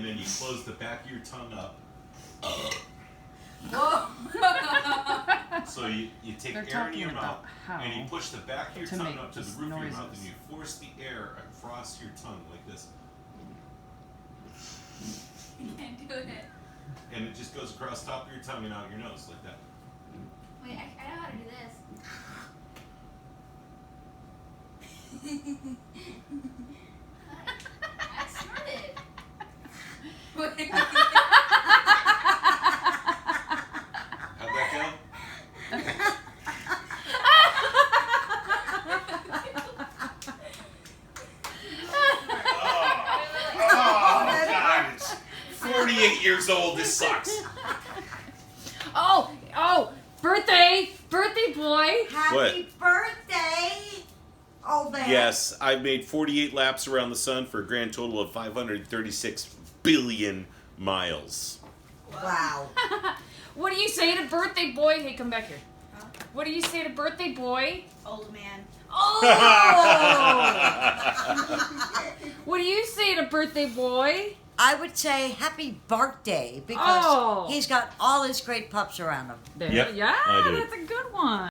then you close the back of your tongue up. Whoa. So you take air in your mouth, and you push the back of your tongue up to the roof of your mouth, and you force the air across your tongue like this. You can't do it. And it just goes across the top of your tongue and out your nose like that. Wait, I know how to do this. I snorted. Wait. How'd that go? Oh, God, it's 48 years old. This sucks. Oh, birthday boy. Happy birthday, old man. Yes, I've made 48 laps around the sun for a grand total of 536 billion miles. Wow. What do you say to birthday boy? Hey, come back here. Huh? What do you say to birthday boy? Old man. Oh! What do you say to birthday boy? I would say happy birthday because Oh. he's got all his great pups around him. There, Yep, yeah, I do. that's a good one.